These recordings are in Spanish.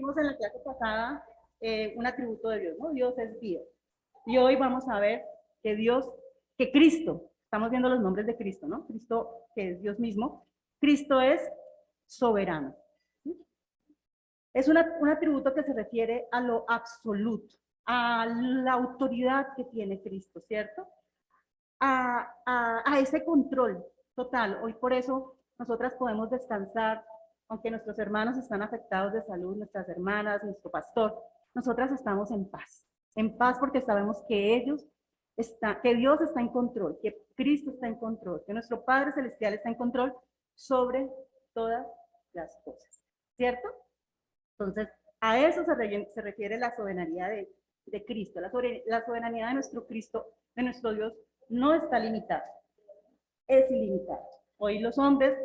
Vimos en la clase pasada un atributo de Dios, ¿no? Dios es vida. Y hoy vamos a ver que Dios, que Cristo, estamos viendo los nombres de Cristo, ¿no? Cristo, que es Dios mismo, Cristo es soberano. ¿Sí? Es un atributo que se refiere a lo absoluto, a la autoridad que tiene Cristo, ¿cierto? A ese control total. Hoy por eso nosotras podemos descansar, aunque nuestros hermanos están afectados de salud, nuestras hermanas, nuestro pastor, nosotras estamos en paz porque sabemos que que Dios está en control, que Cristo está en control, que nuestro Padre Celestial está en control sobre todas las cosas, ¿cierto? Entonces, a eso se refiere la soberanía de Cristo, la soberanía de nuestro Cristo, de nuestro Dios, no está limitada, es ilimitada. Hoy los hombres,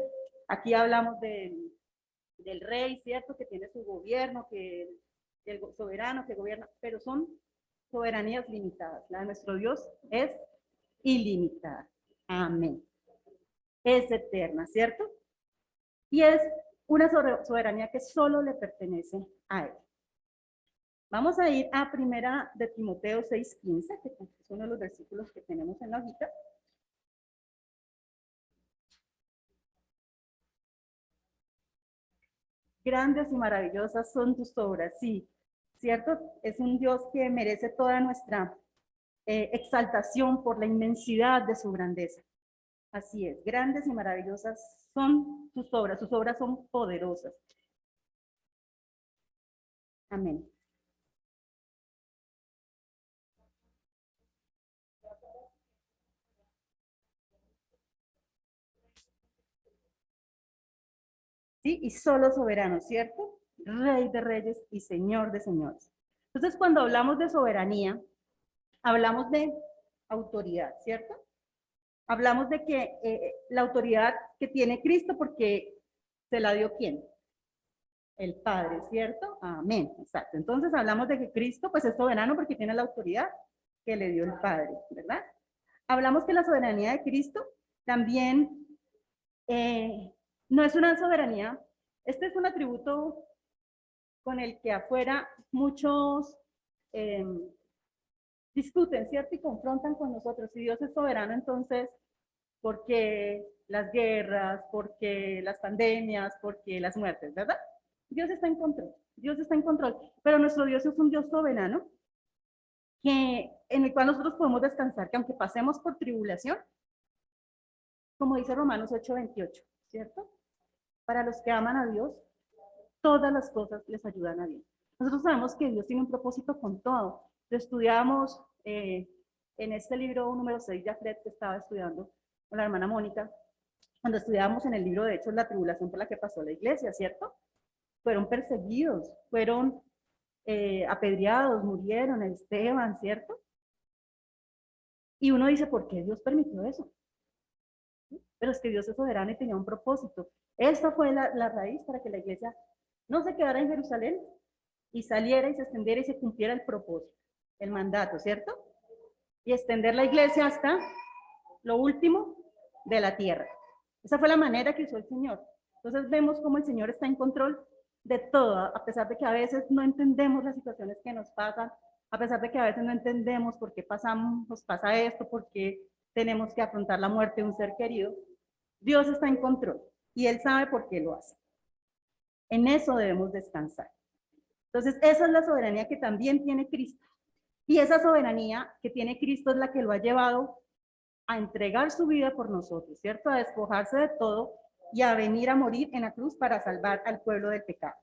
aquí hablamos del rey, ¿cierto? Que tiene su gobierno, que el soberano que gobierna, pero son soberanías limitadas. La de nuestro Dios es ilimitada. Amén. Es eterna, ¿cierto? Y es una soberanía que solo le pertenece a él. Vamos a ir a primera de Timoteo 6:15, que es uno de los versículos que tenemos en la hojita. Grandes y maravillosas son tus obras, sí, ¿cierto? Es un Dios que merece toda nuestra exaltación por la inmensidad de su grandeza. Así es, grandes y maravillosas son sus obras son poderosas. Amén. ¿Sí? Y solo soberano, ¿cierto? Rey de reyes y señor de señores. Entonces, cuando hablamos de soberanía, hablamos de autoridad, ¿cierto? Hablamos de que la autoridad que tiene Cristo, porque se la dio ¿quién? El Padre, ¿cierto? Amén, exacto. Entonces hablamos de que Cristo pues es soberano porque tiene la autoridad que le dio el Padre, ¿verdad? Hablamos que la soberanía de Cristo también no es una soberanía, este es un atributo con el que afuera muchos discuten, ¿cierto? Y confrontan con nosotros. Si Dios es soberano, entonces, ¿por qué las guerras? ¿Por qué las pandemias? ¿Por qué las muertes? ¿Verdad? Dios está en control. Dios está en control. Pero nuestro Dios es un Dios soberano en el cual nosotros podemos descansar, que aunque pasemos por tribulación, como dice Romanos 8:28, ¿cierto? Para los que aman a Dios, todas las cosas les ayudan a bien. Nosotros sabemos que Dios tiene un propósito con todo. Lo estudiamos en este libro número 6 de Afred que estaba estudiando con la hermana Mónica, cuando estudiábamos en el libro de Hechos la tribulación por la que pasó la iglesia, ¿cierto? Fueron perseguidos, fueron apedreados, murieron, Esteban, ¿cierto? Y uno dice, ¿por qué Dios permitió eso? Pero es que Dios es soberano y tenía un propósito. Esta fue la raíz para que la iglesia no se quedara en Jerusalén y saliera y se extendiera y se cumpliera el propósito, el mandato, ¿cierto? Y extender la iglesia hasta lo último de la tierra. Esa fue la manera que usó el Señor. Entonces vemos cómo el Señor está en control de todo, a pesar de que a veces no entendemos las situaciones que nos pasan, a pesar de que a veces no entendemos por qué nos pasa esto, por qué tenemos que afrontar la muerte de un ser querido. Dios está en control y Él sabe por qué lo hace. En eso debemos descansar. Entonces, esa es la soberanía que también tiene Cristo. Y esa soberanía que tiene Cristo es la que lo ha llevado a entregar su vida por nosotros, ¿cierto? A despojarse de todo y a venir a morir en la cruz para salvar al pueblo del pecado.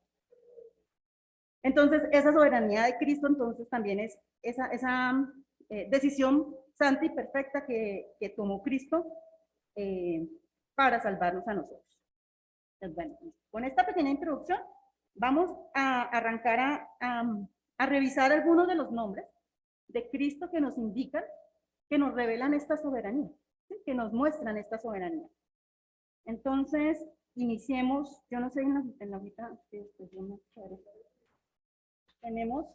Entonces, esa soberanía de Cristo, entonces, también es esa decisión santa y perfecta que tomó Cristo para salvarnos a nosotros. Entonces, bueno, con esta pequeña introducción, vamos a arrancar a revisar algunos de los nombres de Cristo que nos indican, que nos revelan esta soberanía, ¿sí? Que nos muestran esta soberanía. Entonces, iniciemos, yo no sé en la ahorita, tenemos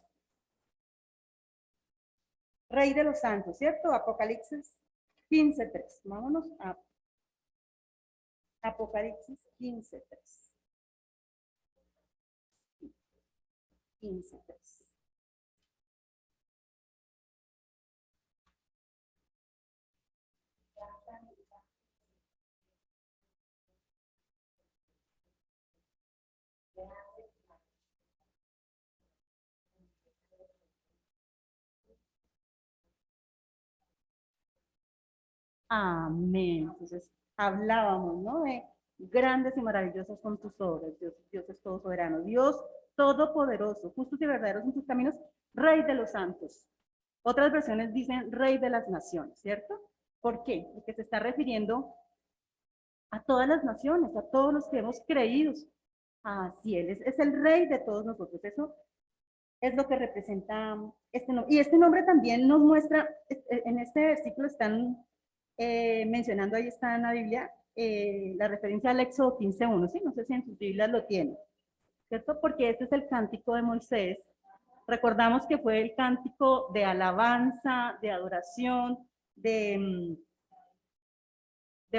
Rey de los Santos, ¿cierto? Apocalipsis 15:3. Vámonos a Apocalipsis 15:3. 15:3. Amén. Entonces, hablábamos, ¿no? De grandes y maravillosas son tus obras. Dios es todo soberano. Dios todopoderoso, justos y verdaderos en tus caminos, Rey de los santos. Otras versiones dicen Rey de las naciones, ¿cierto? ¿Por qué? Porque se está refiriendo a todas las naciones, a todos los que hemos creído. Así Él es el Rey de todos nosotros. Eso es lo que representa este nombre. Y este nombre también nos muestra, en este versículo están mencionando, ahí está en la Biblia, la referencia al Éxodo 15:1, ¿sí? No sé si en sus Biblias lo tienen, ¿cierto? Porque este es el cántico de Moisés. Recordamos que fue el cántico de alabanza, de adoración, de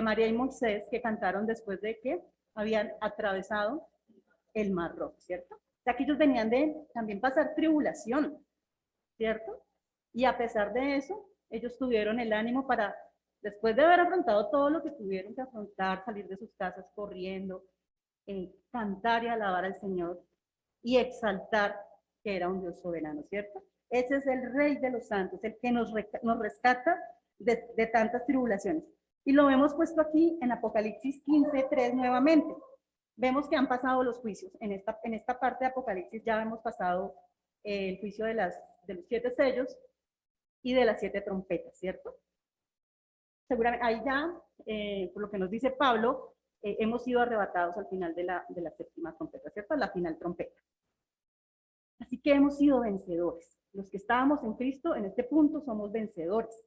María y Moisés, que cantaron después de que habían atravesado el Mar Rojo, ¿cierto? O sea, que ellos venían de también pasar tribulación, ¿cierto? Y a pesar de eso, ellos tuvieron el ánimo para, después de haber afrontado todo lo que tuvieron que afrontar, salir de sus casas corriendo, cantar y alabar al Señor y exaltar que era un Dios soberano, ¿cierto? Ese es el Rey de los santos, el que nos rescata de tantas tribulaciones. Y lo hemos puesto aquí en Apocalipsis 15:3 nuevamente. Vemos que han pasado los juicios. En esta parte de Apocalipsis ya hemos pasado el juicio de los 7 sellos y de las 7 trompetas, ¿cierto? Seguramente ahí ya, por lo que nos dice Pablo, hemos sido arrebatados al final de la 7ª trompeta, ¿cierto? La final trompeta. Así que hemos sido vencedores. Los que estábamos en Cristo, en este punto, somos vencedores.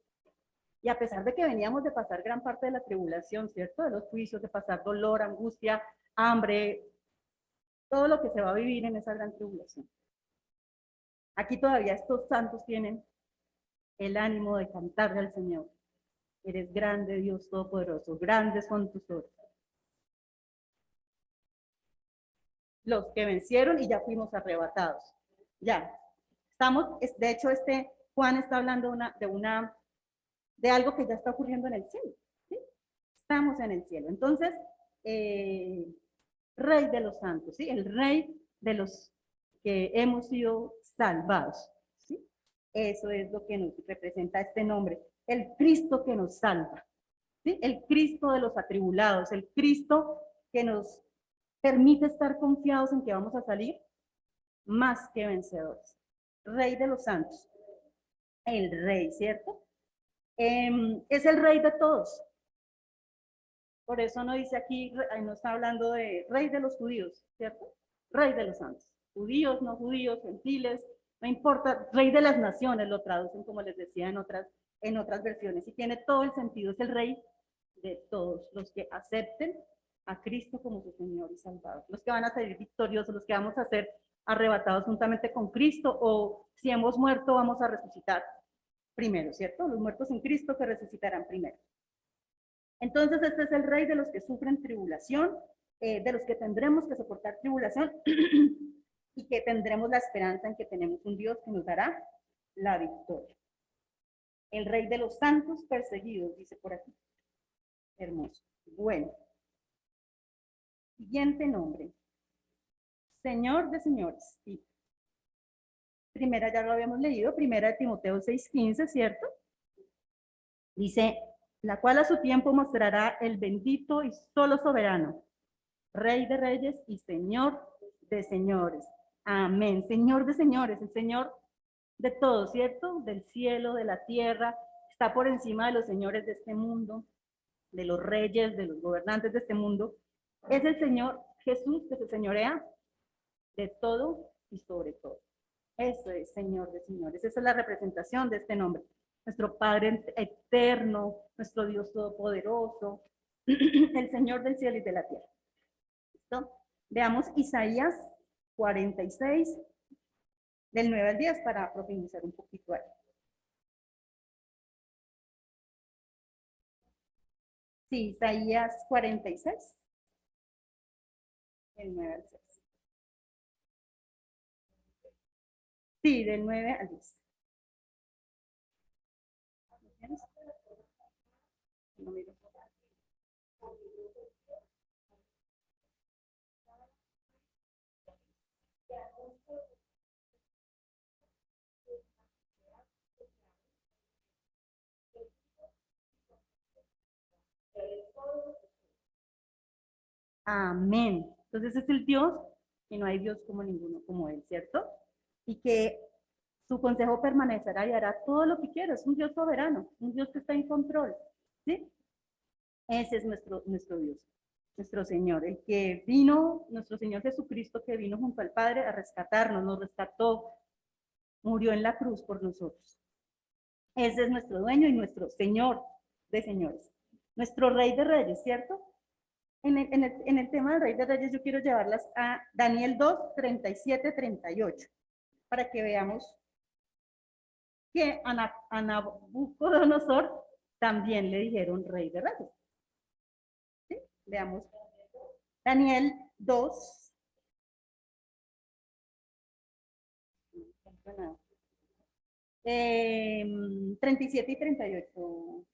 Y a pesar de que veníamos de pasar gran parte de la tribulación, ¿cierto? De los juicios, de pasar dolor, angustia, hambre, todo lo que se va a vivir en esa gran tribulación. Aquí todavía estos santos tienen el ánimo de cantarle al Señor. Eres grande, Dios Todopoderoso, grandes son tus obras. Los que vencieron y ya fuimos arrebatados. Ya, estamos, de hecho, Juan está hablando de algo que ya está ocurriendo en el cielo. ¿Sí? Estamos en el cielo. Entonces, Rey de los santos, ¿sí? El Rey de los que hemos sido salvados. ¿Sí? Eso es lo que nos representa este nombre. El Cristo que nos salva. ¿Sí? El Cristo de los atribulados. El Cristo que nos permite estar confiados en que vamos a salir más que vencedores. Rey de los santos. El Rey, ¿cierto? Es el Rey de todos. Por eso no dice aquí, no está hablando de Rey de los judíos, ¿cierto? Rey de los santos. Judíos, no judíos, gentiles, no importa. Rey de las naciones lo traducen, como les decía en otras versiones. Y tiene todo el sentido. Es el Rey de todos los que acepten a Cristo como su Señor y Salvador. Los que van a salir victoriosos, los que vamos a ser arrebatados juntamente con Cristo, o si hemos muerto, vamos a resucitar primero, ¿cierto? Los muertos en Cristo que resucitarán primero. Entonces, este es el Rey de los que sufren tribulación, de los que tendremos que soportar tribulación y que tendremos la esperanza en que tenemos un Dios que nos dará la victoria. El Rey de los santos perseguidos, dice por aquí. Hermoso. Bueno. Siguiente nombre. Señor de señores. Sí. Primera, ya lo habíamos leído, primera de Timoteo 6:15, ¿cierto? Dice, la cual a su tiempo mostrará el bendito y solo soberano, Rey de reyes y Señor de señores. Amén. Señor de señores, el Señor de todo, ¿cierto? Del cielo, de la tierra, está por encima de los señores de este mundo, de los reyes, de los gobernantes de este mundo. Es el Señor Jesús que se señorea de todo y sobre todo. Eso es Señor de señores. Esa es la representación de este nombre. Nuestro Padre eterno, nuestro Dios todopoderoso, el Señor del cielo y de la tierra. ¿Listo? Veamos Isaías 46, del 9 al 10, para profundizar un poquito ahí. Sí, Isaías 46, del 9 al 6. Sí, del 9 al 10. No miro. Amén. Entonces es el Dios y no hay Dios como ninguno como Él, ¿cierto? Y que su consejo permanecerá y hará todo lo que quiera. Es un Dios soberano, un Dios que está en control, ¿sí? Ese es nuestro Dios, nuestro Señor, el que vino, nuestro Señor Jesucristo, que vino junto al Padre a rescatarnos, nos rescató, murió en la cruz por nosotros. Ese es nuestro dueño y nuestro Señor de señores, nuestro Rey de Reyes, ¿cierto? En el tema del Rey de Reyes yo quiero llevarlas a Daniel 2, 37, 38, para que veamos que a Nabucodonosor también le dijeron Rey de Reyes. ¿Sí? Veamos Daniel 2, 37 y 38.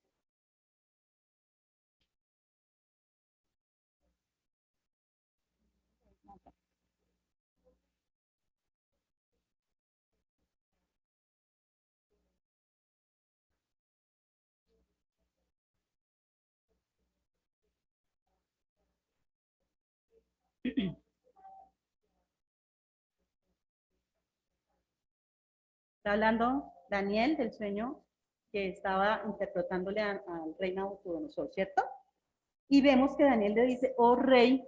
Está hablando Daniel del sueño que estaba interpretándole al rey Nabucodonosor, ¿cierto? Y vemos que Daniel le dice, oh rey,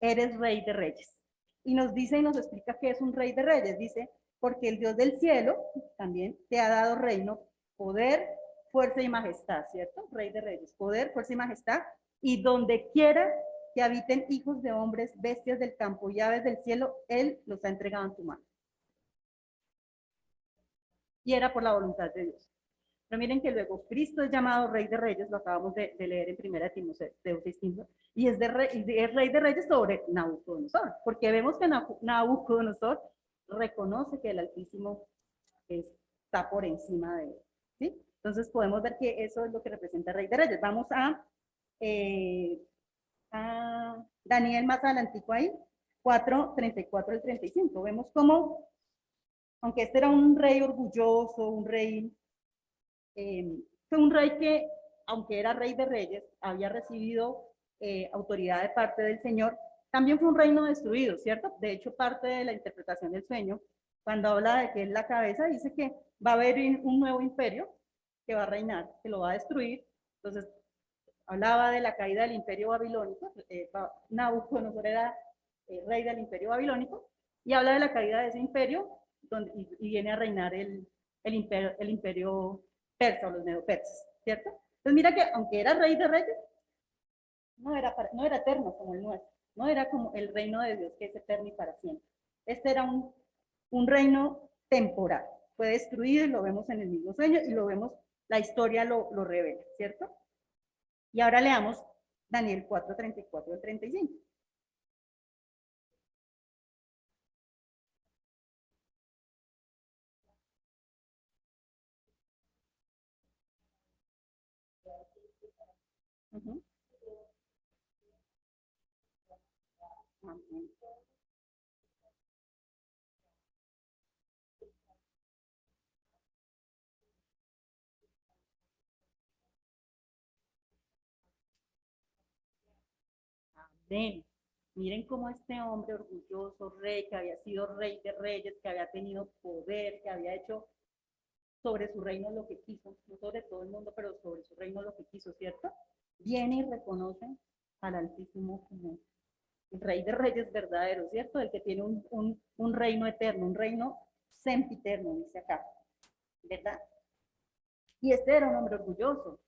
eres rey de reyes. Y nos dice y nos explica qué es un rey de reyes. Dice, porque el Dios del cielo también te ha dado reino, poder, fuerza y majestad, ¿cierto? Rey de reyes, poder, fuerza y majestad. Y donde quiera que habiten hijos de hombres, bestias del campo y aves del cielo, Él los ha entregado en tu mano. Y era por la voluntad de Dios. Pero miren que luego Cristo es llamado Rey de Reyes, lo acabamos de leer en primera Timoteo 6:15, y es Rey de Reyes sobre Nabucodonosor, porque vemos que Nabucodonosor reconoce que el Altísimo está por encima de él, ¿sí? Entonces podemos ver que eso es lo que representa Rey de Reyes. Vamos a Daniel más adelantico ahí, 4:34 al 35. Vemos cómo, aunque este era un rey orgulloso, un rey fue un rey que, aunque era rey de reyes, había recibido autoridad de parte del Señor, también fue un reino destruido, ¿cierto? De hecho, parte de la interpretación del sueño, cuando habla de que es la cabeza, dice que va a haber un nuevo imperio que va a reinar, que lo va a destruir. Entonces, hablaba de la caída del imperio babilónico, Nabucodonosor era rey del imperio babilónico, y habla de la caída de ese imperio y viene a reinar el imperio persa o los medo-persas, ¿cierto? Entonces mira que aunque era rey de reyes, no era eterno como el nuestro, no era como el reino de Dios que es eterno y para siempre. Este era un reino temporal, fue destruido y lo vemos en el mismo sueño y lo vemos, la historia lo revela, ¿cierto? Y ahora leamos Daniel 4, 34 al 35. Uh -huh. Amén. Amén. Miren cómo este hombre orgulloso, rey, que había sido rey de reyes, que había tenido poder, que había hecho sobre su reino lo que quiso, no sobre todo el mundo, pero sobre su reino lo que quiso, ¿cierto? Viene y reconoce al Altísimo como el Rey de Reyes verdadero, ¿cierto? El que tiene un reino eterno, un reino sempiterno, dice acá, ¿verdad? Y este era un hombre orgulloso.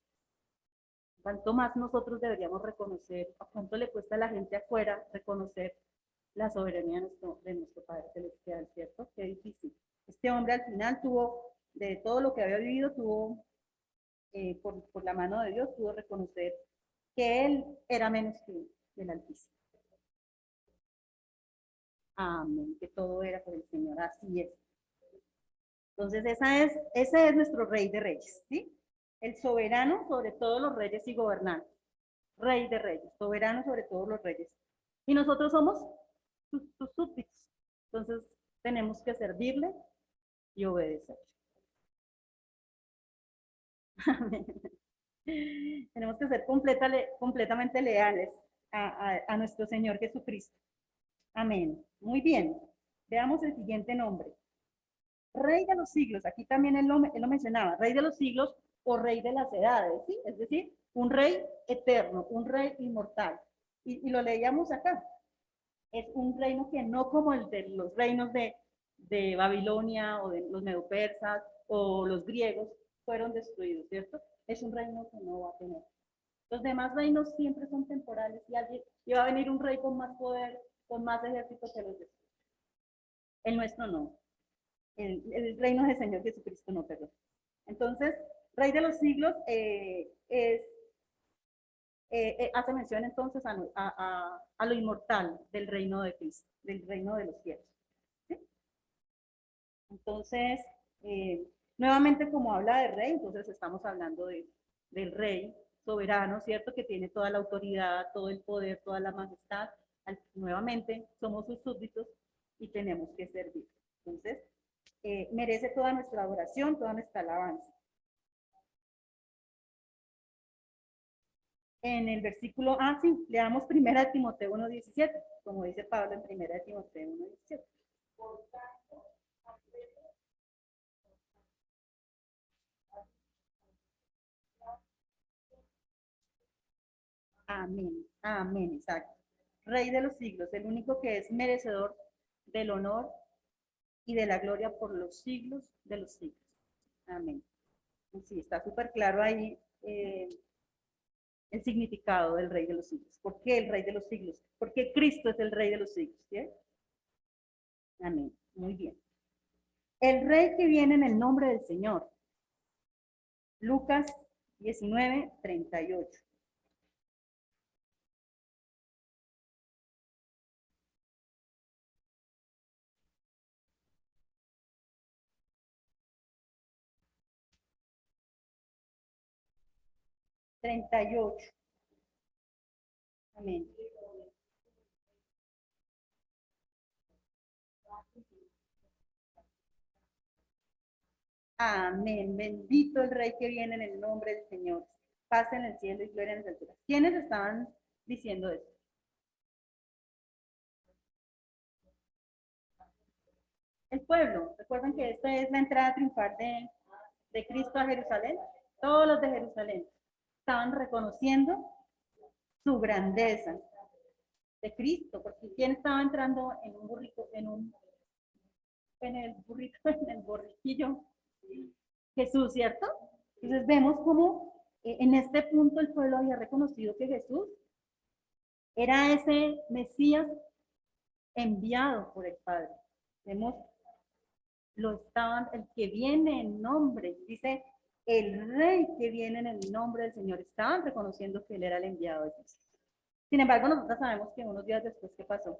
¿Cuánto más nosotros deberíamos reconocer, a cuánto le cuesta a la gente afuera reconocer la soberanía de nuestro Padre Celestial, ¿cierto? Qué difícil. Este hombre al final tuvo, de todo lo que había vivido, tuvo por la mano de Dios, pudo reconocer que él era menos que el Altísimo. Amén, que todo era por el Señor, así es. Entonces, ese es nuestro Rey de Reyes, ¿sí? El soberano sobre todos los reyes y gobernantes. Rey de Reyes, soberano sobre todos los reyes. Y nosotros somos sus súbditos. Entonces, tenemos que servirle y obedecer. Tenemos que ser completamente leales a nuestro Señor Jesucristo. Amén. Muy bien. Veamos el siguiente nombre. Rey de los siglos. Aquí también él lo mencionaba. Rey de los siglos o rey de las edades, ¿sí? Es decir, un rey eterno, un rey inmortal. Y lo leíamos acá. Es un reino que no como el de los reinos de Babilonia o de los medopersas o los griegos fueron destruidos, ¿cierto? Es un reino que no va a tener. Los demás reinos siempre son temporales y va a venir un rey con más poder, con más ejército que los demás. El nuestro no. El reino del Señor Jesucristo no, perdón. Entonces, Rey de los siglos hace mención entonces a lo inmortal del reino de Cristo, del reino de los cielos. ¿Sí? Entonces, nuevamente como habla de rey, entonces estamos hablando del rey soberano, ¿cierto? Que tiene toda la autoridad, todo el poder, toda la majestad. Nuevamente, somos sus súbditos y tenemos que servir. Entonces, merece toda nuestra adoración, toda nuestra alabanza. En el versículo, sí, leamos 1 Timoteo 1:17, como dice Pablo en 1 Timoteo 1:17. Amén, amén, exacto. Rey de los siglos, el único que es merecedor del honor y de la gloria por los siglos de los siglos. Amén. Sí, está súper claro ahí el significado del Rey de los siglos. ¿Por qué el Rey de los siglos? Porque Cristo es el Rey de los siglos. ¿Sí? Amén. Muy bien. El Rey que viene en el nombre del Señor. Lucas 19:38. Amén. Amén. Bendito el Rey que viene en el nombre del Señor. Paz en el cielo y gloria en las alturas. ¿Quiénes estaban diciendo esto? El pueblo. Recuerden que esta es la entrada triunfal de Cristo a Jerusalén. Todos los de Jerusalén estaban reconociendo su grandeza de Cristo, porque ¿quién estaba entrando en un burrito, en el burrito, en el borriquillo? Jesús, ¿cierto? Entonces vemos cómo en este punto el pueblo había reconocido que Jesús era ese Mesías enviado por el Padre. Vemos, el que viene en nombre, dice, el rey que viene en el nombre del Señor, estaban reconociendo que él era el enviado de Dios. Sin embargo, nosotros sabemos que unos días después, ¿qué pasó?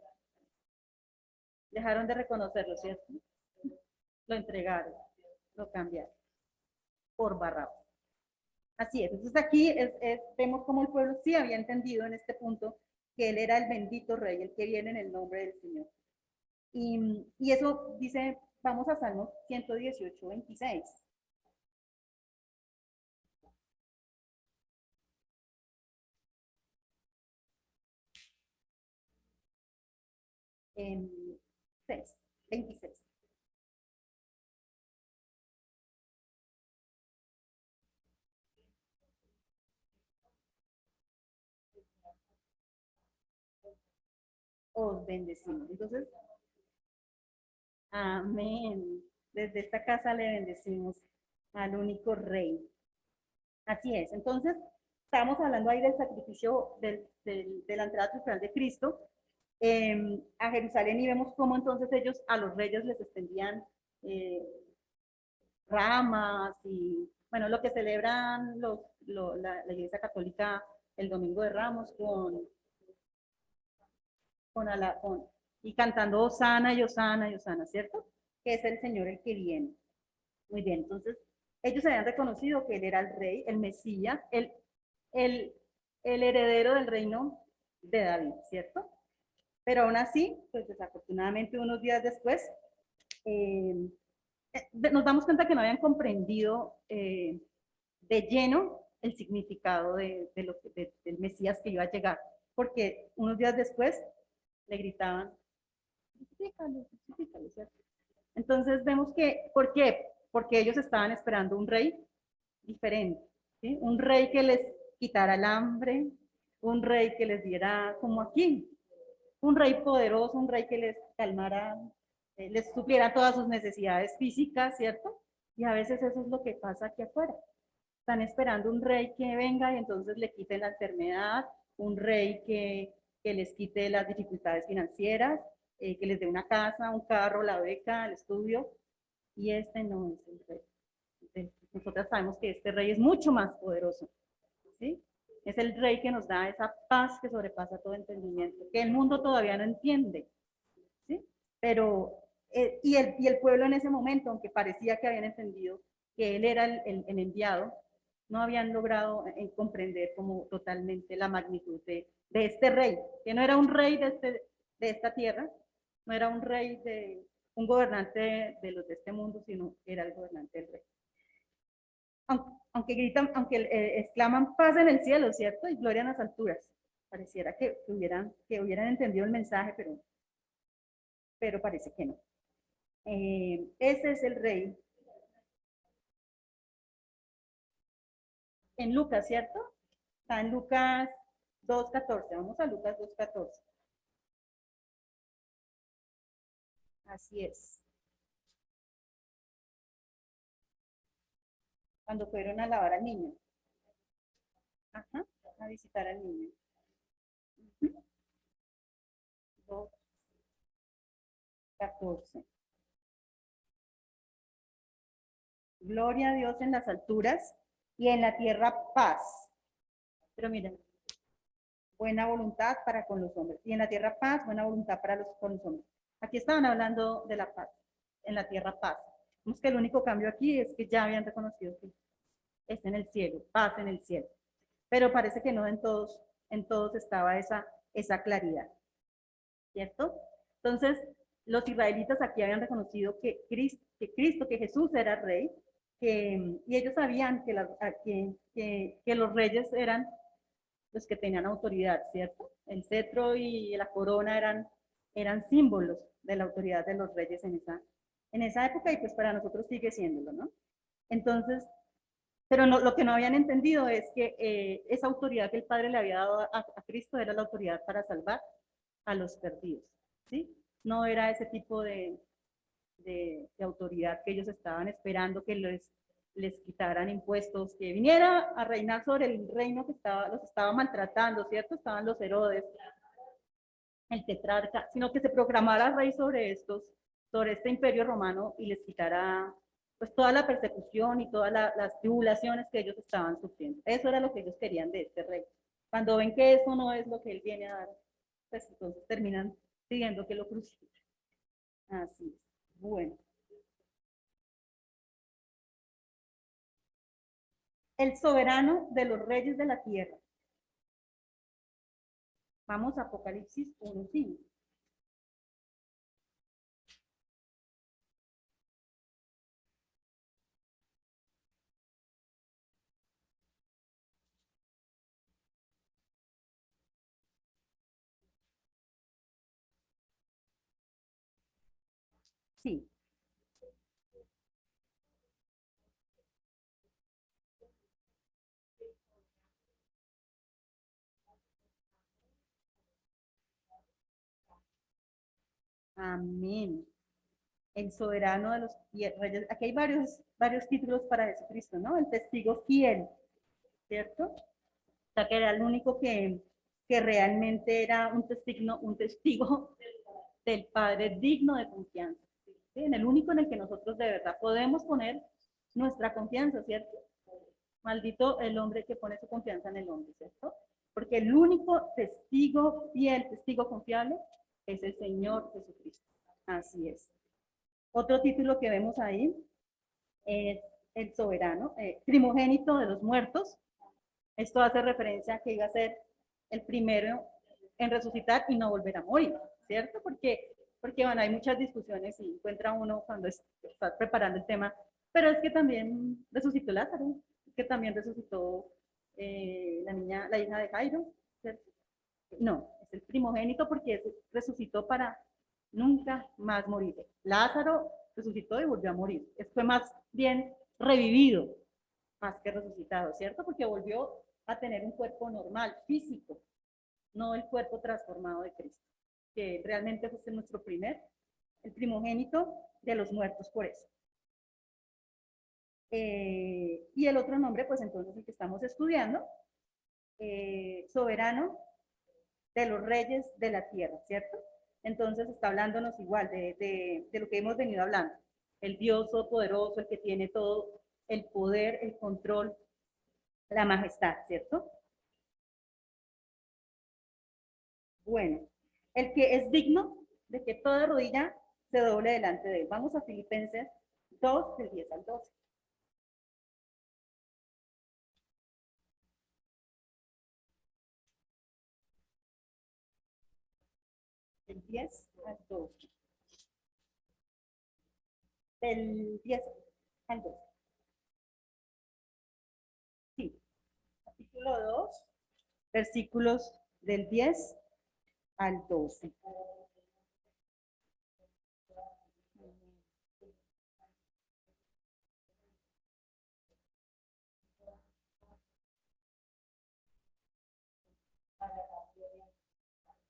Dejaron de reconocerlo, ¿cierto? Lo entregaron, lo cambiaron por Barrabás. Así es. Entonces aquí vemos cómo el pueblo sí había entendido en este punto que él era el bendito rey, el que viene en el nombre del Señor. Y eso dice, vamos a Salmo 118:26. En 26. Os bendecimos. Entonces, amén. Desde esta casa le bendecimos al único rey. Así es. Entonces, estamos hablando ahí del sacrificio de la entrada triunfal de Cristo a Jerusalén y vemos cómo entonces ellos a los reyes les extendían ramas y, bueno, lo que celebran la Iglesia Católica el Domingo de Ramos y cantando Osana y Osana y Osana, ¿cierto? Que es el Señor el que viene. Muy bien, entonces ellos habían reconocido que él era el rey, el Mesías, el, el heredero del reino de David, ¿cierto? Pero aún así, pues desafortunadamente unos días después, eh, nos damos cuenta que no habían comprendido de lleno el significado del Mesías que iba a llegar, porque unos días después le gritaban, crucifícalo, crucifícalo, ¿cierto? Entonces vemos que, ¿por qué? Porque ellos estaban esperando un rey diferente, ¿sí? Un rey que les quitara el hambre, un rey que les diera como aquí, un rey poderoso, un rey que les calmara, les supliera todas sus necesidades físicas, ¿cierto? Y a veces eso es lo que pasa aquí afuera. Están esperando un rey que venga y entonces le quite la enfermedad, un rey que les quite las dificultades financieras, que les dé una casa, un carro, la beca, el estudio, y este no es el rey. Nosotras sabemos que este rey es mucho más poderoso, ¿sí? Es el rey que nos da esa paz que sobrepasa todo entendimiento, que el mundo todavía no entiende, ¿sí? Pero, y el pueblo en ese momento, aunque parecía que habían entendido que él era el enviado, no habían logrado comprender como totalmente la magnitud de este rey, que no era un rey de esta tierra, no era un rey un gobernante de los de este mundo, sino era el gobernante del rey. Aunque gritan, aunque exclaman paz en el cielo, ¿cierto? Y gloria en las alturas. Pareciera que hubieran entendido el mensaje, pero parece que no. Ese es el rey. En Lucas, ¿cierto? Está en Lucas 2:14. Vamos a Lucas 2:14. Así es. Cuando fueron a lavar al niño. Ajá, a visitar al niño. 2:14. Gloria a Dios en las alturas y en la tierra paz. Pero miren, buena voluntad para con los hombres. Y en la tierra paz, buena voluntad con los hombres. Aquí estaban hablando de la paz, en la tierra paz. Vemos que el único cambio aquí es que ya habían reconocido que es en el cielo, paz en el cielo. Pero parece que no en todos estaba esa claridad, ¿cierto? Entonces, los israelitas aquí habían reconocido que Jesús era rey, y ellos sabían que los reyes eran los que tenían autoridad, ¿cierto? El cetro y la corona eran símbolos de la autoridad de los reyes en esa época, y pues para nosotros sigue siéndolo, ¿no? Entonces, pero no, lo que no habían entendido es que esa autoridad que el Padre le había dado a Cristo era la autoridad para salvar a los perdidos, ¿sí? No era ese tipo de autoridad que ellos estaban esperando que les quitaran impuestos, que viniera a reinar sobre el reino que los estaba maltratando, ¿cierto? Estaban los Herodes, el tetrarca, sino que se proclamara rey sobre este imperio romano, y les quitara pues toda la persecución y todas las tribulaciones que ellos estaban sufriendo. Eso era lo que ellos querían de este rey. Cuando ven que eso no es lo que él viene a dar, pues entonces terminan pidiendo que lo crucifiquen. Así es. Bueno. El soberano de los reyes de la tierra. Vamos a Apocalipsis 1:5. Sí. Amén. El soberano de los reyes. Aquí hay varios títulos para Jesucristo, ¿no? El testigo fiel, ¿cierto? O sea, que era el único que realmente era un testigo del Padre digno de confianza. ¿Sí? En el único en el que nosotros de verdad podemos poner nuestra confianza, ¿cierto? Maldito el hombre que pone su confianza en el hombre, ¿cierto? Porque el único testigo fiel, testigo confiable, es el Señor Jesucristo. Así es. Otro título que vemos ahí es el soberano, primogénito de los muertos. Esto hace referencia a que iba a ser el primero en resucitar y no volver a morir, ¿cierto? Porque bueno, hay muchas discusiones y encuentra uno cuando está preparando el tema, pero es que también resucitó Lázaro, es que también resucitó la niña, la hija de Jairo, ¿cierto? No, es el primogénito porque resucitó para nunca más morir. Lázaro resucitó y volvió a morir. Fue más bien revivido, más que resucitado, ¿cierto? Porque volvió a tener un cuerpo normal, físico, no el cuerpo transformado de Cristo, que realmente fue nuestro el primogénito de los muertos por eso. Y el otro nombre, pues entonces el que estamos estudiando, soberano de los reyes de la tierra, ¿cierto? Entonces está hablándonos igual de lo que hemos venido hablando. El Dios todopoderoso, el que tiene todo el poder, el control, la majestad, ¿cierto? Bueno, el que es digno de que toda rodilla se doble delante de él. Vamos a Filipenses 2, del 10 al 12. Del 10 al 12. Del 10 al 12. Sí, capítulo 2, versículos del 10 al 12.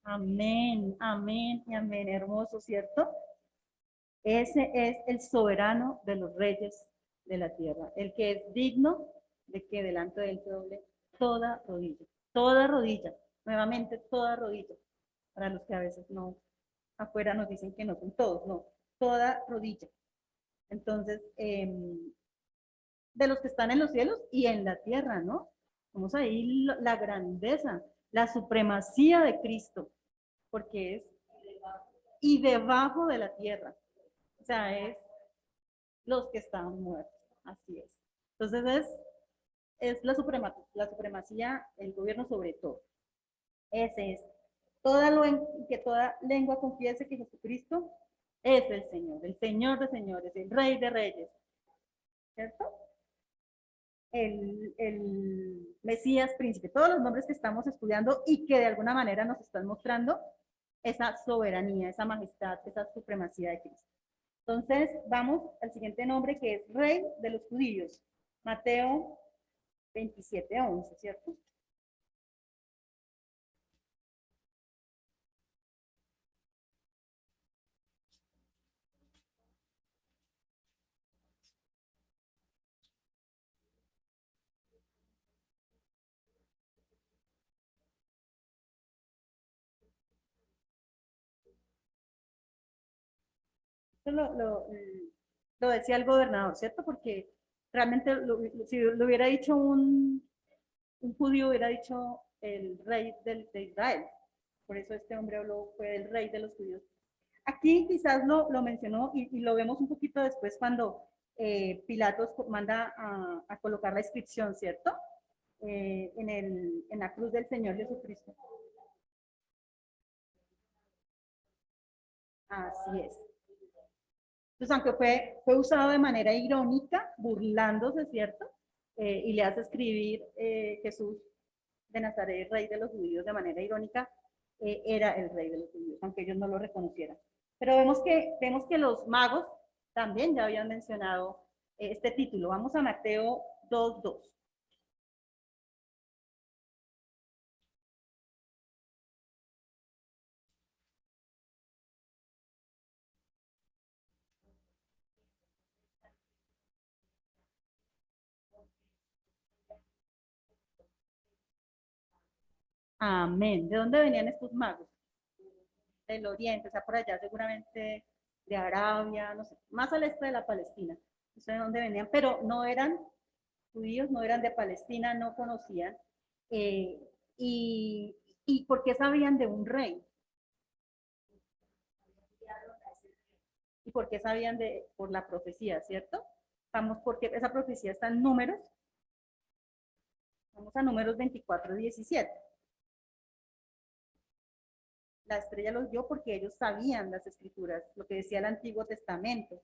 Amén, amén y amén, hermoso, ¿cierto? Ese es el soberano de los reyes de la tierra, el que es digno de que delante de él se doble toda rodilla, nuevamente toda rodilla, para los que a veces no, afuera nos dicen que no son todos, no, toda rodilla. Entonces, de los que están en los cielos y en la tierra, ¿no? Vamos ahí la grandeza, la supremacía de Cristo, porque es y debajo de la tierra. O sea, es los que están muertos. Así es. Entonces es la supremacía, el gobierno sobre todo. Ese es. Que toda lengua confiese que Jesucristo es el Señor de señores, el Rey de reyes. ¿Cierto? El Mesías príncipe, todos los nombres que estamos estudiando y que de alguna manera nos están mostrando esa soberanía, esa majestad, esa supremacía de Cristo. Entonces, vamos al siguiente nombre que es Rey de los Judíos. Mateo 27:11, ¿cierto? Esto lo decía el gobernador, ¿cierto? Porque realmente si lo hubiera dicho un judío, hubiera dicho el rey de Israel. Por eso este hombre habló, fue el rey de los judíos. Aquí quizás lo mencionó y lo vemos un poquito después cuando Pilatos manda a colocar la inscripción, ¿cierto? En la cruz del Señor Jesucristo. Así es. Entonces, aunque fue usado de manera irónica, burlándose, ¿cierto? Y le hace escribir Jesús de Nazaret, rey de los judíos, de manera irónica, era el rey de los judíos, aunque ellos no lo reconocieran. Pero vemos que los magos también ya habían mencionado este título. Vamos a Mateo 2:2. Amén. ¿De dónde venían estos magos? Del oriente, o sea, por allá seguramente de Arabia, no sé, más al este de la Palestina. No sé de dónde venían, pero no eran judíos, no eran de Palestina, no conocían. Eh, y, ¿Y por qué sabían de un rey? ¿Y por qué sabían por la profecía, cierto? Vamos porque esa profecía está en Números. Vamos a Números 24:17. La estrella los dio porque ellos sabían las escrituras, lo que decía el Antiguo Testamento.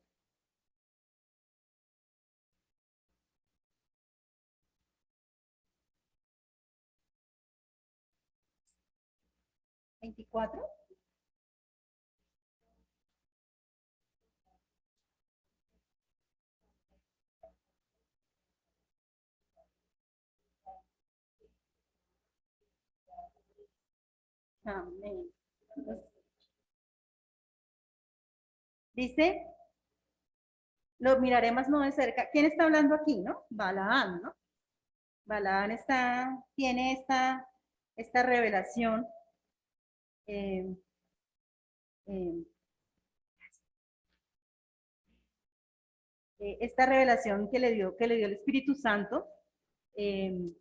¿24? Amén. Dice, lo miraremos no de cerca. ¿Quién está hablando aquí, no? Balaán, ¿no? Balaán tiene esta revelación, eh, eh, esta revelación que le dio el Espíritu Santo. eh,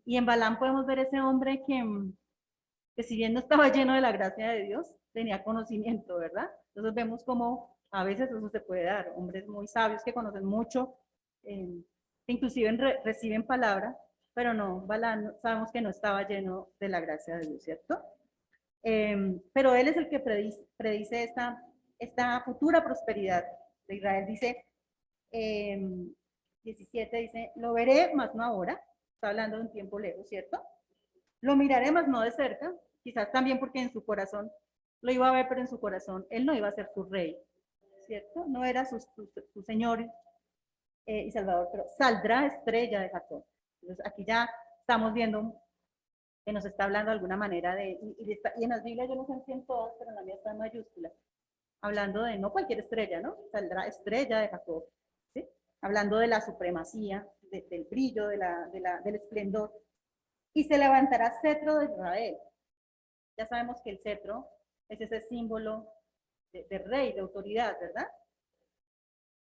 y en Balaam podemos ver ese hombre que si bien no estaba lleno de la gracia de Dios, tenía conocimiento, ¿verdad? Entonces vemos cómo a veces eso se puede dar. Hombres muy sabios que conocen mucho, que inclusive reciben palabra, pero no, Balaam sabemos que no estaba lleno de la gracia de Dios, ¿cierto? Pero él es el que predice esta futura prosperidad de Israel. Dice, 17, dice, lo veré, mas no ahora. Está hablando de un tiempo lejos, ¿cierto? Lo miraré, mas no de cerca. Quizás también porque en su corazón lo iba a ver, pero en su corazón él no iba a ser su rey, ¿cierto? No era su señor y salvador, pero saldrá estrella de Jacob. Entonces aquí ya estamos viendo que nos está hablando de alguna manera y en las Biblias yo no sé si en todas, pero en la mía está en mayúscula, hablando de no cualquier estrella, ¿no? Saldrá estrella de Jacob, ¿sí? Hablando de la supremacía, del brillo, del esplendor. Y se levantará cetro de Israel. Ya sabemos que el cetro es ese símbolo de rey, de autoridad, ¿verdad?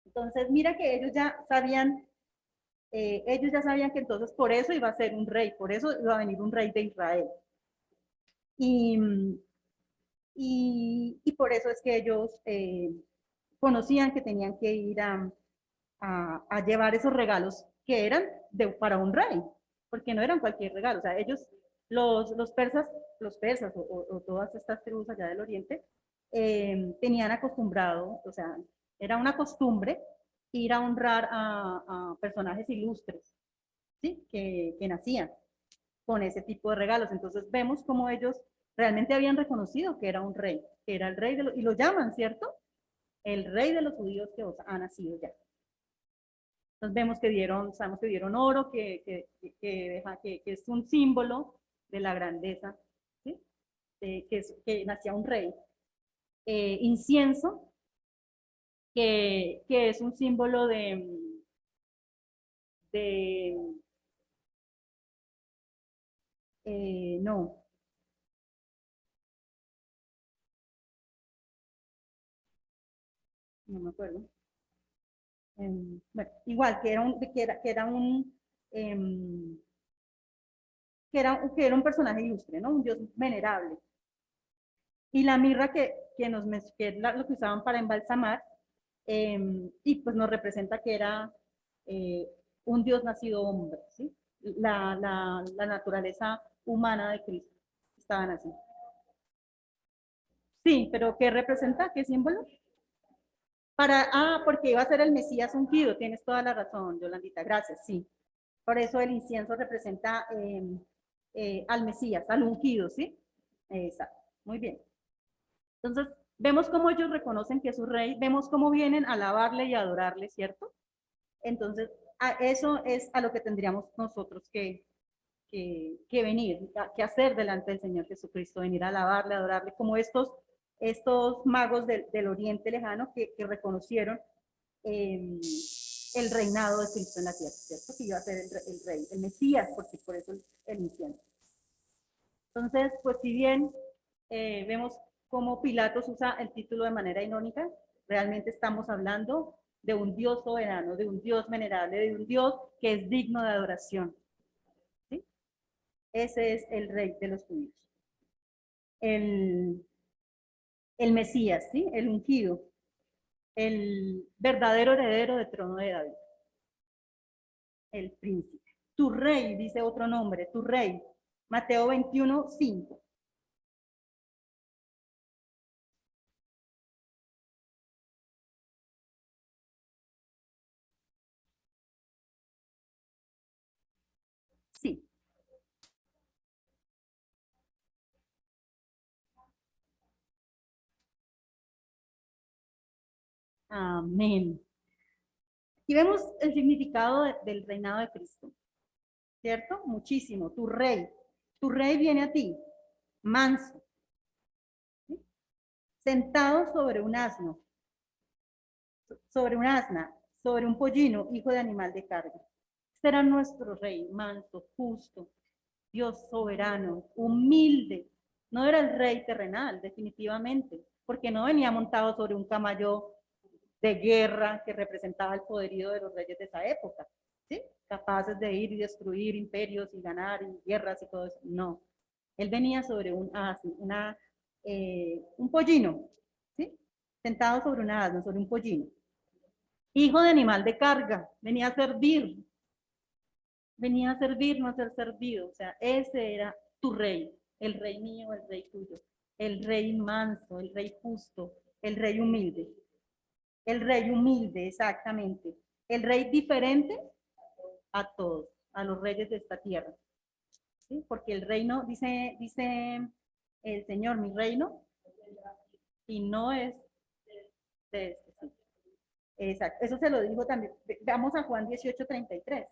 Entonces, mira que ellos ya sabían que entonces por eso iba a ser un rey, por eso iba a venir un rey de Israel. Y, y por eso es que ellos conocían que tenían que ir a llevar esos regalos que eran para un rey, porque no eran cualquier regalo. O sea, ellos, los persas o todas estas tribus allá del oriente, tenían acostumbrado, o sea, era una costumbre ir a honrar a personajes ilustres, ¿sí? Que nacían con ese tipo de regalos. Entonces vemos cómo ellos realmente habían reconocido que era un rey, que era el rey y lo llaman, ¿cierto? El rey de los judíos que ha nacido ya. Entonces vemos sabemos que dieron oro, que es un símbolo de la grandeza, ¿sí? Que nacía un rey. Incienso, que es un símbolo de no, no me acuerdo. Bueno, igual, em, que era un personaje ilustre, ¿no? Un dios venerable. Y la mirra que es lo que usaban para embalsamar, y pues nos representa que era eh, un Dios nacido hombre, ¿sí? La naturaleza humana de Cristo. Estaban así. Sí, pero ¿qué representa? ¿Qué símbolo? Porque iba a ser el Mesías ungido, tienes toda la razón, Yolandita, gracias, sí. Por eso el incienso representa al Mesías, al ungido, ¿sí? Exacto, muy bien. Entonces, vemos cómo ellos reconocen que es su rey, vemos cómo vienen a alabarle y adorarle, ¿cierto? Entonces, a eso es a lo que tendríamos nosotros que venir, que hacer delante del Señor Jesucristo, venir a alabarle, adorarle, como estos magos del Oriente Lejano que reconocieron eh, el reinado de Cristo en la tierra, ¿cierto? Que iba a ser el rey, el Mesías, porque por eso el incienso. Entonces, pues si bien vemos cómo Pilatos usa el título de manera irónica, realmente estamos hablando de un Dios soberano, de un Dios venerable, de un Dios que es digno de adoración. ¿Sí? Ese es el rey de los judíos. El, el Mesías, ¿sí? El ungido, el verdadero heredero del trono de David. el príncipe. Tu rey, dice otro nombre, tu rey. Mateo 21, 5. Sí. Amén. Aquí vemos el significado del reinado de Cristo, ¿cierto? Muchísimo. Tu rey viene a ti, manso, ¿sí? Sentado sobre un asna, sobre un pollino, hijo de animal de carga. Este era nuestro rey, manso, justo, Dios soberano, humilde. No era el rey terrenal, definitivamente, porque no venía montado sobre un caballo de guerra que representaba el poderío de los reyes de esa época, ¿sí? Capaces de ir y destruir imperios y ganar y guerras y todo eso. No, él venía sobre un pollino, ¿sí? Sentado sobre una asna, sobre un pollino. Hijo de animal de carga, venía a servir, no a ser servido. O sea, ese era tu rey, el rey mío, el rey tuyo, el rey manso, el rey justo, el rey humilde. El rey humilde, exactamente. El rey diferente a todos, a los reyes de esta tierra. ¿Sí? Porque el reino, dice el Señor, mi reino, y no es de este. Sí. Exacto. Eso se lo dijo también. Vamos a Juan 18:33.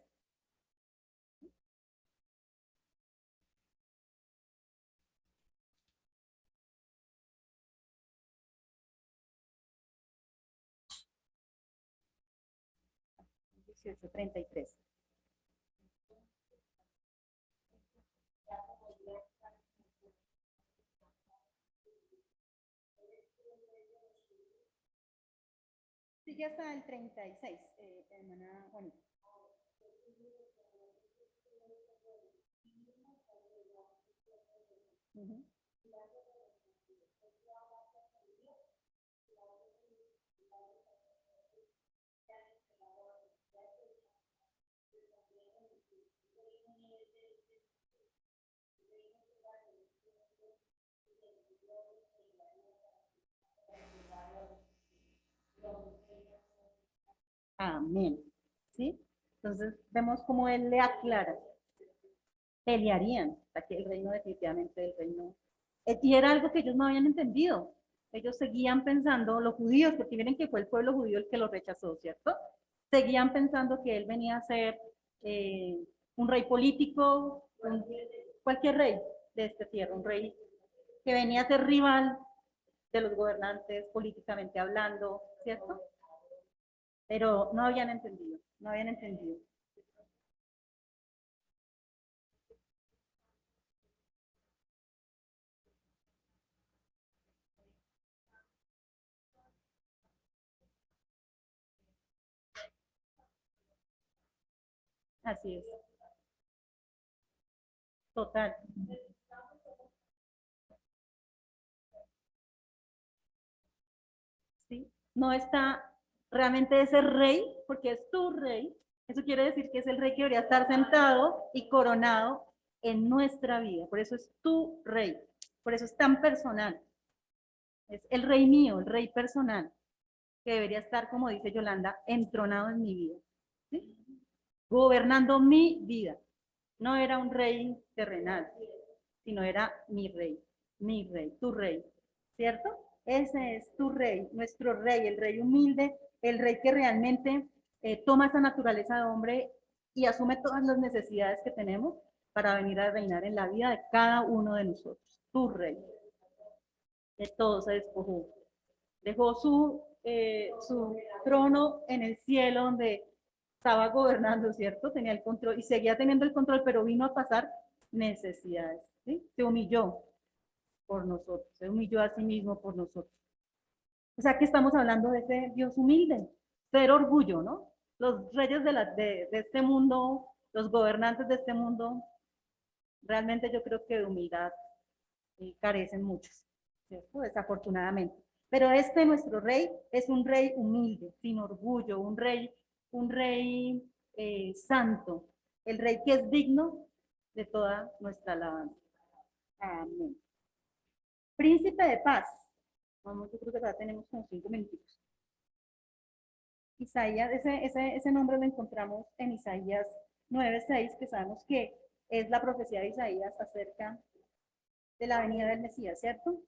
18:33. Sí, ya está el 36, hermana Juanita. Uh -huh. Amén. ¿Sí? Entonces vemos cómo él le aclara. Pelearían, o sea, que el reino definitivamente el reino. Y era algo que ellos no habían entendido. Ellos seguían pensando, los judíos, porque miren que fue el pueblo judío el que lo rechazó, ¿cierto? Seguían pensando que él venía a ser eh, un rey político, cualquier rey de esta tierra, un rey que venía a ser rival de los gobernantes políticamente hablando, ¿cierto? Pero no habían entendido, no habían entendido. Así es, total. ¿Sí? No está realmente ese rey, porque es tu rey. Eso quiere decir que es el rey que debería estar sentado y coronado en nuestra vida. Por eso es tu rey. Por eso es tan personal. Es el rey mío, el rey personal, que debería estar, como dice Yolanda, entronado en mi vida. ¿Sí? Gobernando mi vida. No era un rey terrenal, sino era mi rey, tu rey, ¿cierto? Ese es tu rey, nuestro rey, el rey humilde, el rey que realmente toma esa naturaleza de hombre y asume todas las necesidades que tenemos para venir a reinar en la vida de cada uno de nosotros. Tu rey, de todo se despojó. Dejó su trono en el cielo donde estaba gobernando, ¿cierto? Tenía el control y seguía teniendo el control, pero vino a pasar necesidades, ¿sí? Se humilló por nosotros, se humilló a sí mismo por nosotros. O sea que estamos hablando de ese Dios humilde, ser orgullo, ¿no? Los reyes de este mundo, los gobernantes de este mundo, realmente yo creo que de humildad carecen muchos, ¿cierto? Desafortunadamente. Pero nuestro rey, es un rey humilde, sin orgullo, un rey santo, el Rey que es digno de toda nuestra alabanza. Amén. Príncipe de paz. Vamos, yo creo que ya tenemos como 5 minutos. Isaías, ese nombre lo encontramos en Isaías 9:6, que sabemos que es la profecía de Isaías acerca de la venida del Mesías, ¿cierto?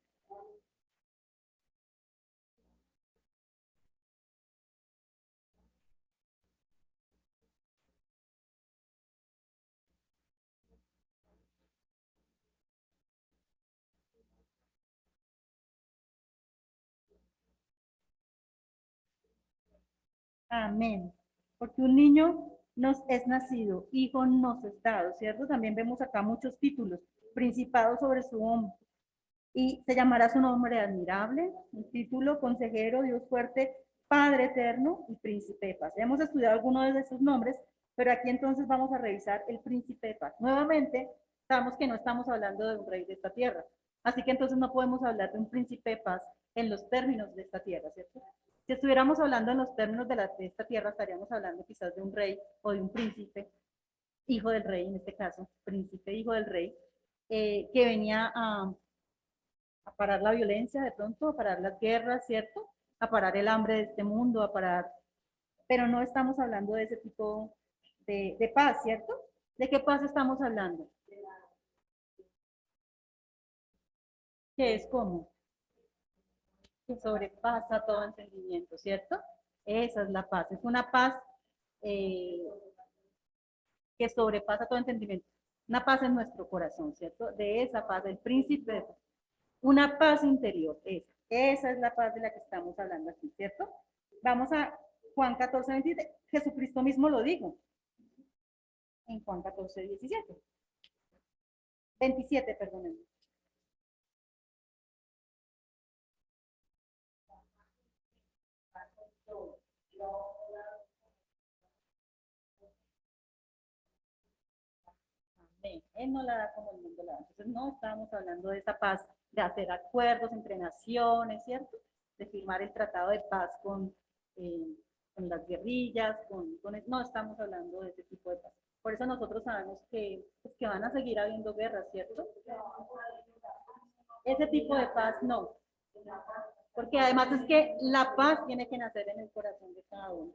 Amén. Porque un niño nos es nacido, hijo nos es dado, ¿cierto? También vemos acá muchos títulos, principado sobre su hombro. Y se llamará su nombre admirable, un título, consejero, Dios fuerte, Padre eterno y príncipe de paz. Ya hemos estudiado algunos de esos nombres, pero aquí entonces vamos a revisar el príncipe de paz. Nuevamente, sabemos que no estamos hablando de un rey de esta tierra, así que entonces no podemos hablar de un príncipe de paz en los términos de esta tierra, ¿cierto? Si estuviéramos hablando en los términos de esta tierra, estaríamos hablando quizás de un rey o de un príncipe, hijo del rey en este caso, príncipe, hijo del rey, que venía a parar la violencia de pronto, a parar las guerras, ¿cierto? A parar el hambre de este mundo, a parar, pero no estamos hablando de ese tipo de paz, ¿cierto? ¿De qué paz estamos hablando? Que es como que sobrepasa todo entendimiento, ¿cierto? Esa es la paz, es una paz eh, que sobrepasa todo entendimiento. Una paz en nuestro corazón, ¿cierto? De esa paz, del príncipe, una paz interior, esa es la paz de la que estamos hablando aquí, ¿cierto? Vamos a Juan 14:27, Jesucristo mismo lo dijo en Juan 14:17, 27, perdónenme. Amén. Él no la da como el mundo la da. Entonces no estamos hablando de esa paz, de hacer acuerdos entre naciones, ¿cierto? De firmar el tratado de paz eh, con las guerrillas, no estamos hablando de ese tipo de paz. Por eso nosotros sabemos que, pues, que van a seguir habiendo guerras, ¿cierto? Ese tipo de paz no, porque además es que la paz tiene que nacer en el corazón de cada uno.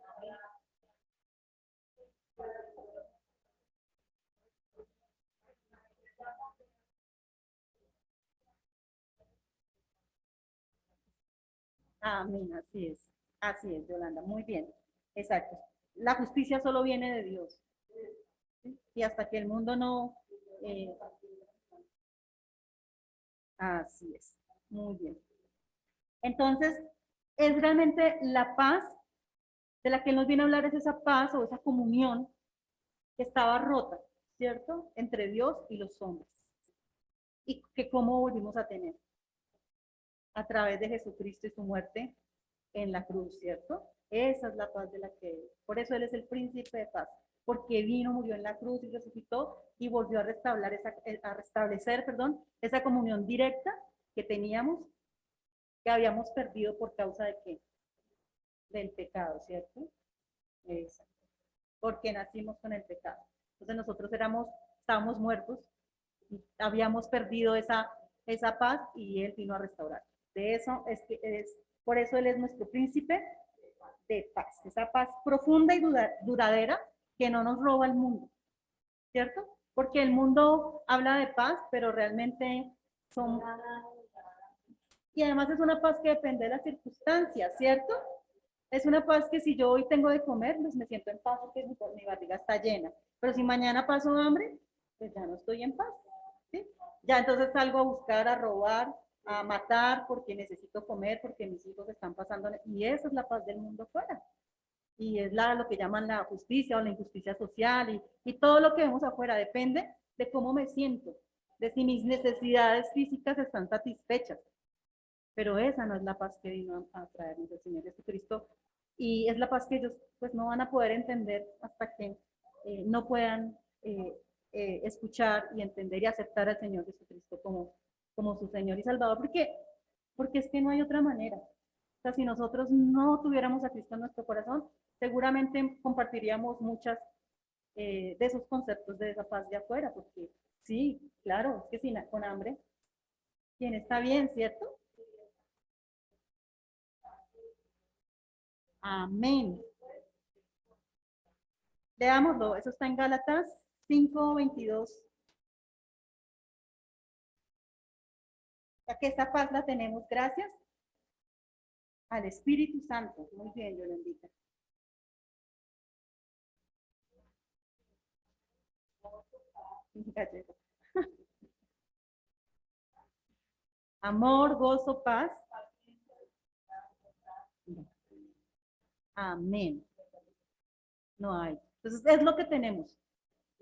Amén, así es, Yolanda, muy bien, exacto. La justicia solo viene de Dios, ¿sí? Y hasta que el mundo no, eh, así es, muy bien. Entonces, es realmente la paz de la que él nos viene a hablar, es esa paz o esa comunión que estaba rota, ¿cierto? Entre Dios y los hombres. Y que cómo volvimos a tener a través de Jesucristo y su muerte en la cruz, ¿cierto? Esa es la paz de la que, por eso Él es el príncipe de paz, porque vino, murió en la cruz y resucitó y volvió a restablecer, perdón, esa comunión directa que teníamos, que habíamos perdido por causa de qué? Del pecado, ¿cierto? Exacto. Porque nacimos con el pecado. Entonces nosotros estábamos muertos, habíamos perdido esa paz y Él vino a restaurar. De eso por eso Él es nuestro príncipe de paz, esa paz profunda y duradera que no nos roba el mundo, ¿cierto? Porque el mundo habla de paz, pero realmente son... Y además es una paz que depende de las circunstancias, ¿cierto? Es una paz que si yo hoy tengo de comer, pues me siento en paz porque mi barriga está llena. Pero si mañana paso hambre, pues ya no estoy en paz, ¿sí? Ya entonces salgo a buscar, a robar, a matar porque necesito comer, porque mis hijos están pasando. Y esa es la paz del mundo fuera. Y es lo que llaman la justicia o la injusticia social y todo lo que vemos afuera depende de cómo me siento, de si mis necesidades físicas están satisfechas. Pero esa no es la paz que vino a traernos el Señor Jesucristo y es la paz que ellos pues no van a poder entender hasta que no puedan escuchar y entender y aceptar al Señor Jesucristo como su Señor y Salvador, porque es que no hay otra manera. O sea, si nosotros no tuviéramos a Cristo en nuestro corazón, seguramente compartiríamos muchas de esos conceptos de esa paz de afuera, porque sí, claro, es que sin, con hambre, ¿quién está bien, cierto? Amén. Leámoslo, eso está en Gálatas 5:22. Ya que esa paz la tenemos gracias al Espíritu Santo. Muy bien, Yolandita. Amor, gozo, paz. Amén. No hay. Entonces es lo que tenemos.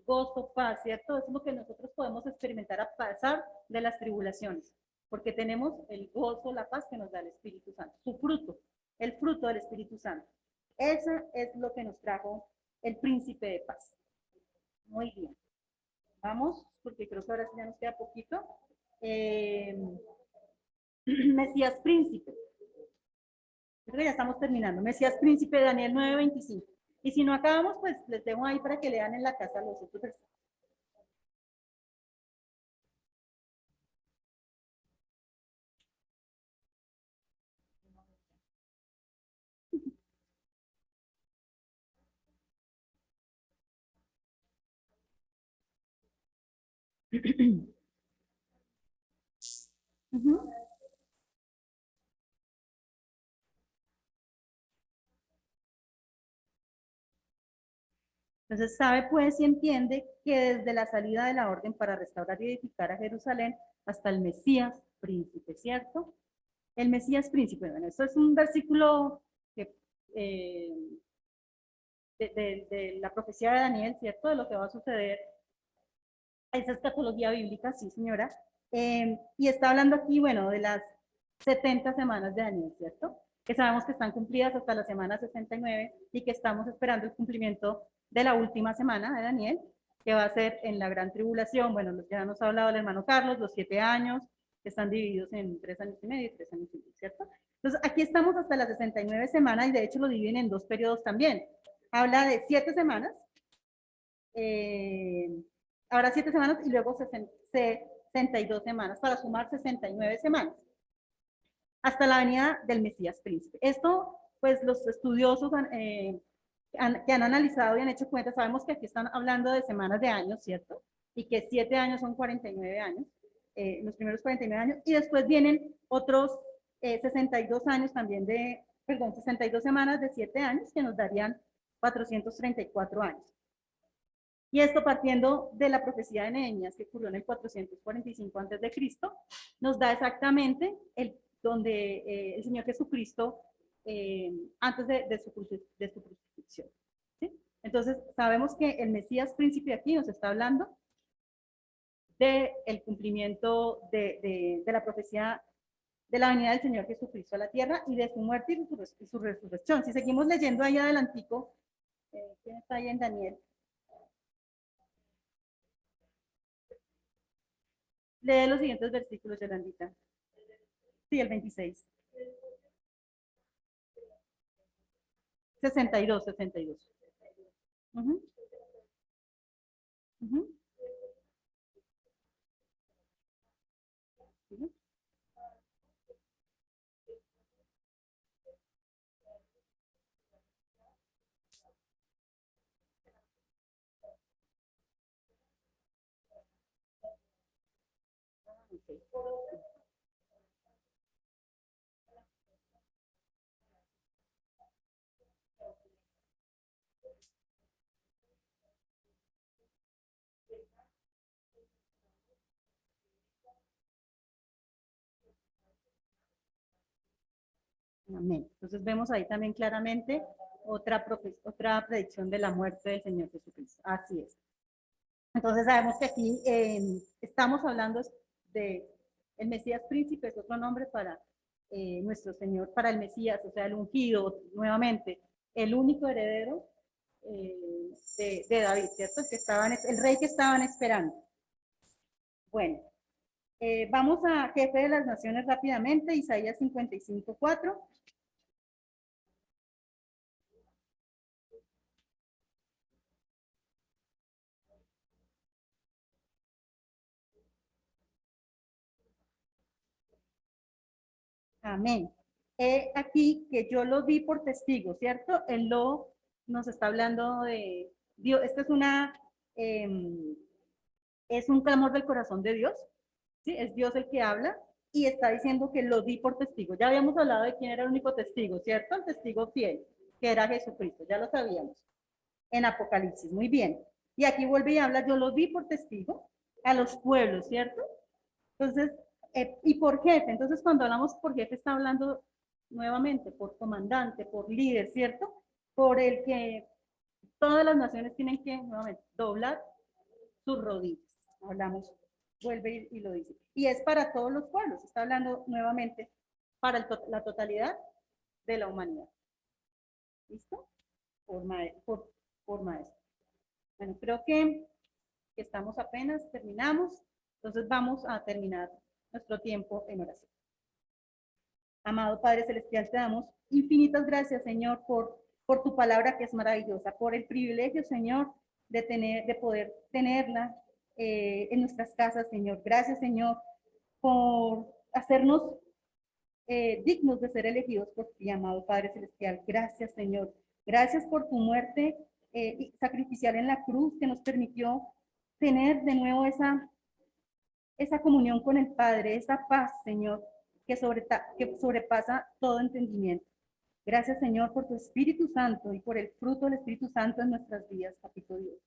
Gozo, paz, ¿cierto? Es lo que nosotros podemos experimentar a pasar de las tribulaciones, porque tenemos el gozo, la paz que nos da el Espíritu Santo, su fruto, el fruto del Espíritu Santo. Eso es lo que nos trajo el príncipe de paz. Muy bien. Vamos, porque creo que ahora sí ya nos queda poquito. Mesías príncipe. Creo que ya estamos terminando. Mesías príncipe, Daniel 9:25. Y si no acabamos, pues les dejo ahí para que lean en la casa los otros. Uh -huh. Entonces sabe pues y entiende que desde la salida de la orden para restaurar y edificar a Jerusalén hasta el Mesías príncipe, ¿cierto? El Mesías príncipe, bueno, esto es un versículo que, de la profecía de Daniel, ¿cierto? De lo que va a suceder. Esa escatología bíblica, sí, señora. Y está hablando aquí, bueno, de las 70 semanas de Daniel, ¿cierto? Que sabemos que están cumplidas hasta la semana 69 y que estamos esperando el cumplimiento de la última semana de Daniel, que va a ser en la gran tribulación. Bueno, ya nos ha hablado el hermano Carlos, los 7 años, que están divididos en 3 años y medio y 3 años y medio, ¿cierto? Entonces, aquí estamos hasta las 69 semanas y de hecho lo dividen en 2 periodos también. Habla de 7 semanas, ahora 7 semanas y luego 62 semanas para sumar 69 semanas hasta la venida del Mesías príncipe. Esto, pues los estudiosos que han analizado y han hecho cuentas, sabemos que aquí están hablando de semanas de años, ¿cierto? Y que 7 años son 49 años, los primeros 49 años, y después vienen otros 62 años también de, perdón, 62 semanas de 7 años que nos darían 434 años. Y esto partiendo de la profecía de Nehemías que ocurrió en el 445 a.C., nos da exactamente donde el Señor Jesucristo, antes de su crucifixión. ¿Sí? Entonces, sabemos que el Mesías príncipe aquí nos está hablando del cumplimiento de la profecía de la venida del Señor Jesucristo a la tierra y de su muerte y su resurrección. Si seguimos leyendo ahí adelantico, ¿quién está ahí en Daniel? Lee los siguientes versículos, Yolandita. Sí, el 26. 62, 62. Uh -huh. Uh -huh. Uh -huh. Okay. Amén. Entonces vemos ahí también claramente otra predicción de la muerte del Señor Jesucristo. Así es. Entonces sabemos que aquí estamos hablando de el Mesías príncipe, es otro nombre para nuestro Señor, para el Mesías, o sea, el ungido, nuevamente, el único heredero de David, ¿cierto? El rey que estaban esperando. Bueno, vamos a Jefe de las Naciones rápidamente, Isaías 55:4. Amén. Aquí que yo lo di por testigo, ¿cierto? El lo nos está hablando de Dios. Esta es un clamor del corazón de Dios, ¿sí? Es Dios el que habla y está diciendo que lo di por testigo. Ya habíamos hablado de quién era el único testigo, ¿cierto? El testigo fiel, que era Jesucristo, ya lo sabíamos en Apocalipsis, muy bien. Y aquí vuelve y habla, yo lo di por testigo a los pueblos, ¿cierto? Entonces, y por jefe, entonces cuando hablamos por jefe está hablando nuevamente por comandante, por líder, ¿cierto? Por el que todas las naciones tienen que nuevamente doblar sus rodillas. Hablamos, vuelve y lo dice. Y es para todos los pueblos, está hablando nuevamente para la totalidad de la humanidad. ¿Listo? Por maestro. Bueno, creo que estamos apenas, terminamos, entonces vamos a terminar nuestro tiempo en oración. Amado Padre Celestial, te damos infinitas gracias, Señor, por tu palabra que es maravillosa, por el privilegio, Señor, de poder tenerla en nuestras casas, Señor. Gracias, Señor, por hacernos dignos de ser elegidos por ti, amado Padre Celestial. Gracias, Señor. Gracias por tu muerte sacrificial en la cruz que nos permitió tener de nuevo esa comunión con el Padre, esa paz, Señor, que sobrepasa todo entendimiento. Gracias, Señor, por tu Espíritu Santo y por el fruto del Espíritu Santo en nuestras vidas, Papito Dios.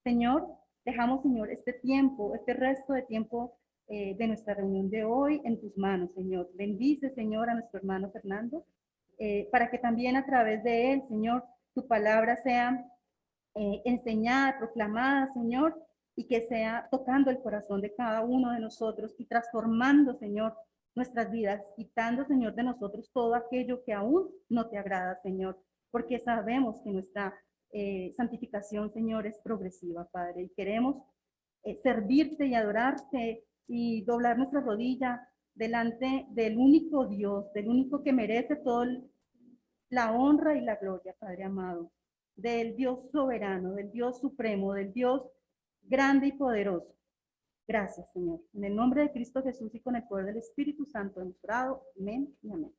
Señor, dejamos, Señor, este tiempo, este resto de tiempo de nuestra reunión de hoy en tus manos, Señor. Bendice, Señor, a nuestro hermano Fernando, para que también a través de él, Señor, tu palabra sea enseñada, proclamada, Señor, y que sea tocando el corazón de cada uno de nosotros y transformando, Señor, nuestras vidas, quitando, Señor, de nosotros todo aquello que aún no te agrada, Señor, porque sabemos que nuestra santificación, Señor, es progresiva, Padre, y queremos servirte y adorarte y doblar nuestra rodilla delante del único Dios, del único que merece toda la honra y la gloria, Padre amado, del Dios soberano, del Dios supremo, del Dios grande y poderoso. Gracias, Señor. En el nombre de Cristo Jesús y con el poder del Espíritu Santo hemos orado. Amén y amén.